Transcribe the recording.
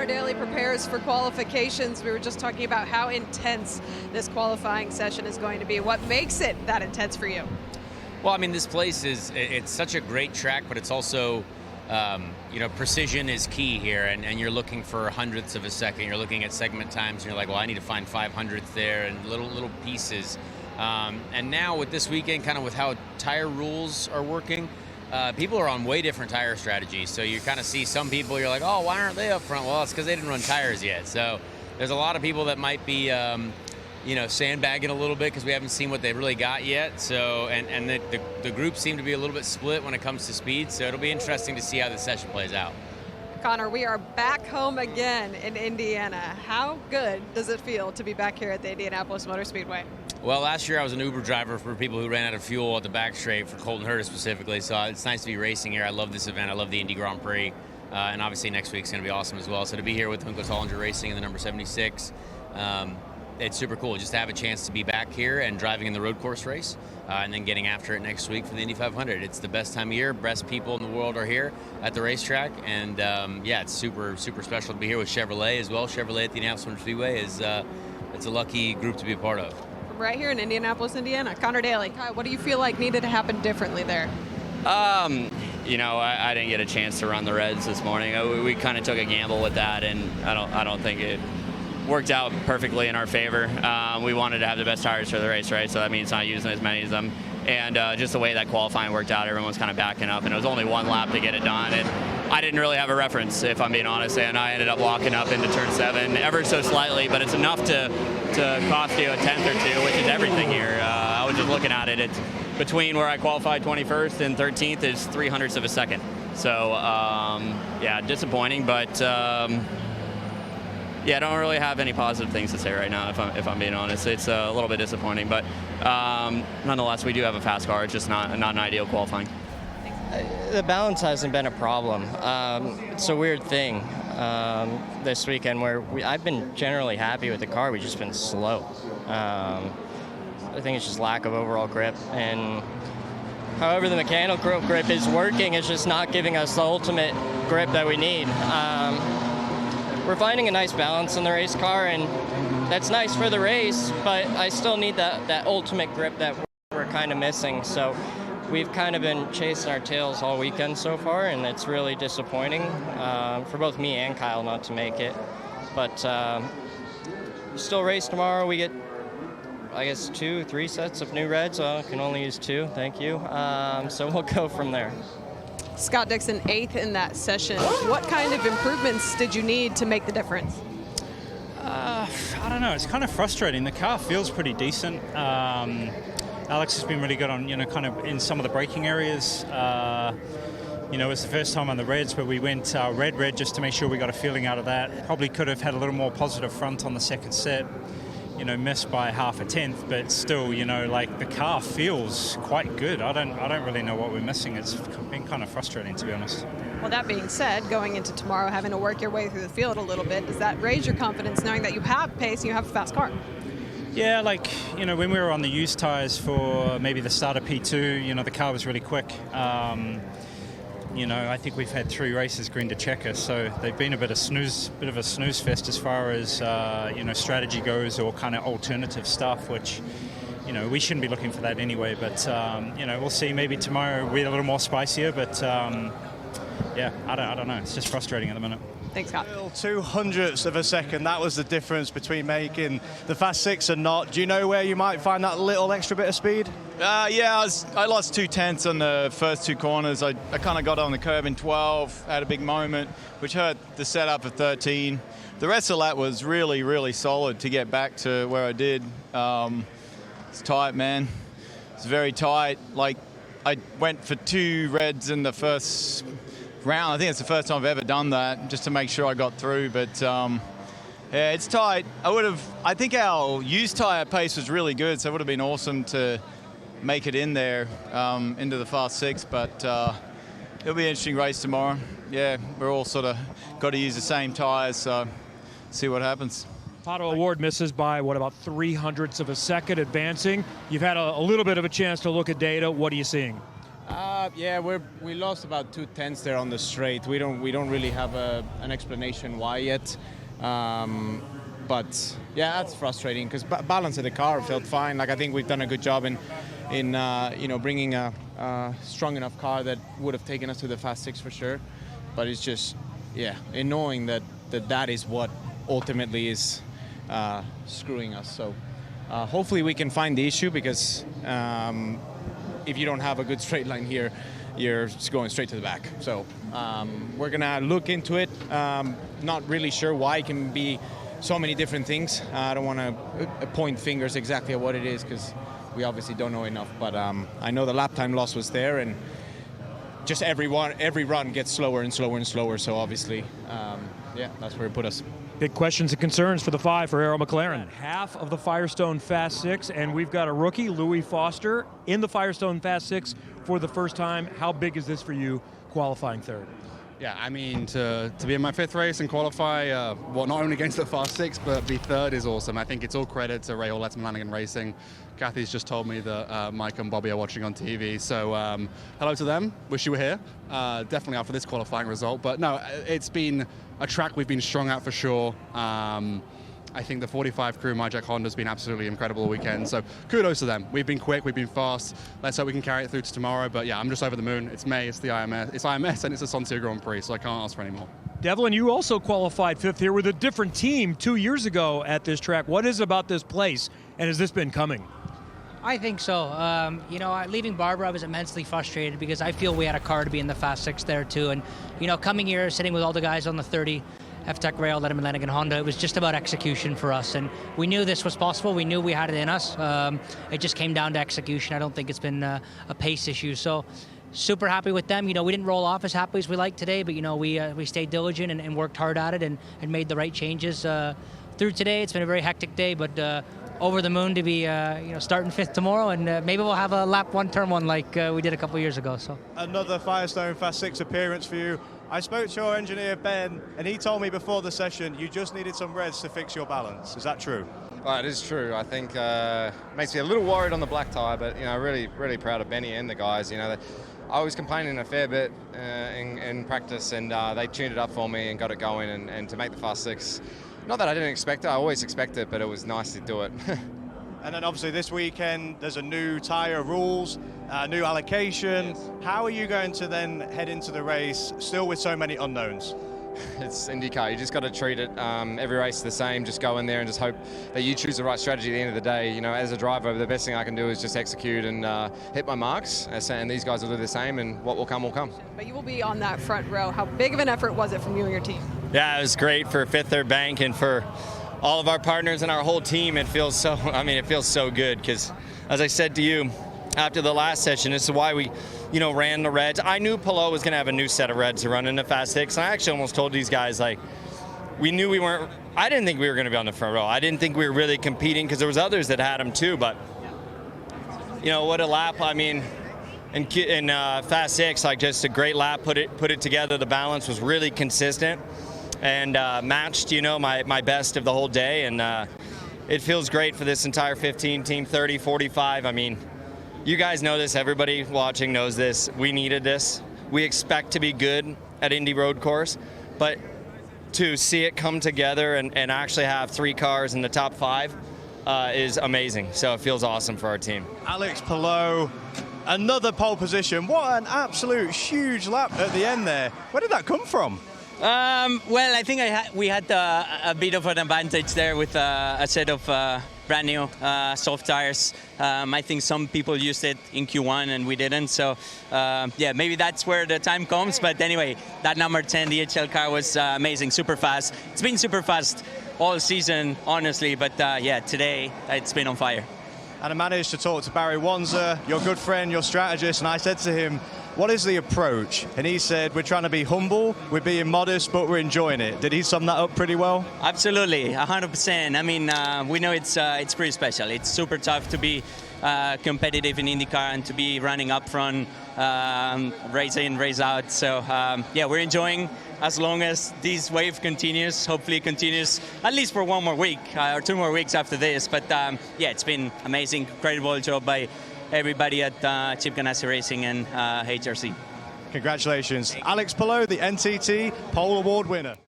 Connor Daly prepares for qualifications. We were just talking about how intense this qualifying session is going to be. What makes it that intense for you? Well, I mean, this place it's such a great track, but it's also, precision is key here, and you're looking for hundredths of a second. You're looking at segment times, and you're like, well, I need to find 500th there, and little pieces. And now with this weekend, kind of with how tire rules are working, people are on way different tire strategies. So you kind of see some people, you're like, oh, why aren't they up front? Well, it's because they didn't run tires yet. So there's a lot of people that might be, sandbagging a little bit because we haven't seen what they've really got yet. So, and the groups seem to be a little bit split when it comes to speed. So it'll be interesting to see how the session plays out. Connor, we are back home again in Indiana. How good does it feel to be back here at the Indianapolis Motor Speedway? Well, last year I was an Uber driver for people who ran out of fuel at the back straight for Colton Herta specifically, so it's nice to be racing here. I love this event. I love the Indy Grand Prix, and obviously next week's going to be awesome as well. So to be here with Hunko Tollinger Racing in the number 76, it's super cool just to have a chance to be back here and driving in the road course race, and then getting after it next week for the Indy 500. It's the best time of year. Best people in the world are here at the racetrack, and it's super special to be here with Chevrolet as well. Chevrolet at the Indianapolis Motor Speedway is it's a lucky group to be a part of. Right here in Indianapolis, Indiana. Connor Daly, what do you feel like needed to happen differently there? I didn't get a chance to run the Reds this morning. We kind of took a gamble with that, and I don't think it worked out perfectly in our favor. We wanted to have the best tires for the race, right? So that means not using as many of them. And just the way that qualifying worked out, everyone was kind of backing up, and it was only one lap to get it done. And I didn't really have a reference, if I'm being honest, and I ended up locking up into turn 7 ever so slightly, but it's enough to cost you a tenth or two, which is everything here. I was just looking at it. It's between where I qualified 21st and 13th is 0.03 of a second. So, disappointing, but I don't really have any positive things to say right now, if I'm being honest. It's a little bit disappointing, but nonetheless, we do have a fast car. It's just not an ideal qualifying. The balance hasn't been a problem. It's a weird thing this weekend where I've been generally happy with the car. We've just been slow. I think it's just lack of overall grip. And however the mechanical grip is working, it's just not giving us the ultimate grip that we need. We're finding a nice balance in the race car, and that's nice for the race, but I still need that ultimate grip that we're kind of missing. So we've kind of been chasing our tails all weekend so far, and it's really disappointing for both me and Kyle not to make it. But still race tomorrow. We get, I guess, 2-3 sets of new Reds. I can only use 2, thank you. So we'll go from there. Scott Dixon, 8th in that session. What kind of improvements did you need to make the difference? I don't know. It's kind of frustrating. The car feels pretty decent. Alex has been really good on, kind of in some of the braking areas. It was the first time on the Reds, but we went red just to make sure we got a feeling out of that. Probably could have had a little more positive front on the second set. Missed by half a tenth, but still, the car feels quite good. I don't really know what we're missing. It's been kind of frustrating, to be honest. Well, that being said, going into tomorrow, having to work your way through the field a little bit, does that raise your confidence knowing that you have pace and you have a fast car? Yeah, when we were on the used tires for maybe the start of P2, the car was really quick. I think we've had 3 races green to checker, so they've been a bit of a snooze fest as far as strategy goes, or kind of alternative stuff, which we shouldn't be looking for that anyway. But we'll see. Maybe tomorrow we're a little more spicier, but I don't know. It's just frustrating at the minute. Thanks, Scott. 0.02 of a second. That was the difference between making the Fast 6 and not. Do you know where you might find that little extra bit of speed? I lost 0.2 on the first 2 corners. I kind of got on the curb in 12, had a big moment, which hurt the setup of 13. The rest of the lap was really, really solid to get back to where I did. It's tight, man. It's very tight. I went for 2 Reds in the first round. I think it's the first time I've ever done that, just to make sure I got through. But it's tight. I think our used tire pace was really good, so it would have been awesome to make it in there into the Fast 6. But it'll be an interesting race tomorrow. Yeah, we're all sort of got to use the same tires, so see what happens. Pato O'Ward misses by, about 0.03 of a second advancing. You've had a little bit of a chance to look at data. What are you seeing? Yeah, we lost about 2/10 there on the straight. We don't really have an explanation why yet. But yeah, that's frustrating because balance of the car felt fine. Like I think we've done a good job in bringing a strong enough car that would have taken us to the Fast Six for sure. But it's just annoying that is what ultimately is screwing us. So hopefully we can find the issue because if you don't have a good straight line here, you're just going straight to the back. So we're gonna look into it. Not really sure why it can be so many different things. I don't want to point fingers exactly at what it is because we obviously don't know enough. But I know the lap time loss was there, and just every run gets slower and slower and slower. So obviously, that's where it put us. Big questions and concerns for the 5 for Arrow McLaren. Half of the Firestone Fast Six, and we've got a rookie, Louis Foster, in the Firestone Fast Six for the first time. How big is this for you, qualifying third? Yeah, I mean, to be in my 5th race and qualify, not only against the Fast Six, but be third is awesome. I think it's all credit to Ray Hall, Lanigan Racing. Kathy's just told me that Mike and Bobby are watching on TV, so hello to them. Wish you were here. Definitely after this qualifying result, but no, it's been a track we've been strong at for sure. I think the 45 crew, My Jack Honda, has been absolutely incredible all weekend. So kudos to them. We've been quick, we've been fast. Let's hope we can carry it through to tomorrow. But yeah, I'm just over the moon. It's May, it's the IMS, and it's the Sonsio Grand Prix, so I can't ask for any more. Devlin, you also qualified 5th here with a different team 2 years ago at this track. What is it about this place, and has this been coming? I think so. Leaving Barbara, I was immensely frustrated because I feel we had a car to be in the Fast Six there too. And, coming here, sitting with all the guys on the 30, F-Tech Rail, Letterman, Lanigan, Honda, it was just about execution for us. And we knew this was possible. We knew we had it in us. It just came down to execution. I don't think it's been a pace issue. So super happy with them. We didn't roll off as happy as we like today, but, we stayed diligent and worked hard at it and made the right changes through today. It's been a very hectic day, but over the moon to be starting 5th tomorrow, and maybe we'll have a lap 1, turn 1 like we did a couple years ago. So another Firestone Fast Six appearance for you. I spoke to your engineer Ben, and he told me before the session you just needed some reds to fix your balance. Is that true? Well, it is true. I think makes me a little worried on the black tire, but really proud of Benny and the guys. I was complaining a fair bit in practice, and they tuned it up for me and got it going, and to make the Fast Six. Not that I didn't expect it, I always expect it, but it was nice to do it. And then obviously this weekend there's a new tyre rules, new allocation. Yes. How are you going to then head into the race still with so many unknowns? It's IndyCar, you just got to treat it, every race the same, just go in there and just hope that you choose the right strategy at the end of the day. As a driver, the best thing I can do is just execute and hit my marks, and these guys will do the same, and what will come will come. But you will be on that front row. How big of an effort was it from you and your team? Yeah, it was great for Fifth Third Bank and for all of our partners and our whole team. It feels so good because, as I said to you after the last session, this is why we, ran the reds. I knew Palou was going to have a new set of reds to run in the Fast Six, and I actually almost told these guys, I didn't think we were going to be on the front row. I didn't think we were really competing because there was others that had them too, but, what a lap. In Fast Six, just a great lap, put it together. The balance was really consistent and matched, my best of the whole day. And it feels great for this entire 15 team, 30, 45. You guys know this. Everybody watching knows this. We needed this. We expect to be good at Indy Road Course, but to see it come together and actually have 3 cars in the top 5 is amazing. So it feels awesome for our team. Alex Palou, another pole position. What an absolute huge lap at the end there. Where did that come from? Well, I think we had a bit of an advantage there with a set of brand new soft tires. I think some people used it in Q1 and we didn't. So maybe that's where the time comes. But anyway, that number 10 DHL car was amazing, super fast. It's been super fast all season, honestly. But today it's been on fire. And I managed to talk to Barry Wanzer, your good friend, your strategist, and I said to him, what is the approach? And he said, we're trying to be humble, we're being modest, but we're enjoying it. Did he sum that up pretty well? Absolutely, 100%. We know it's pretty special. It's super tough to be competitive in IndyCar and to be running up front, race in, race out. So we're enjoying as long as this wave continues. Hopefully it continues at least for 1 more week or 2 more weeks after this. But it's been amazing, incredible job by everybody at Chip Ganassi Racing and HRC. Congratulations. Alex Palou, the NTT Pole Award winner.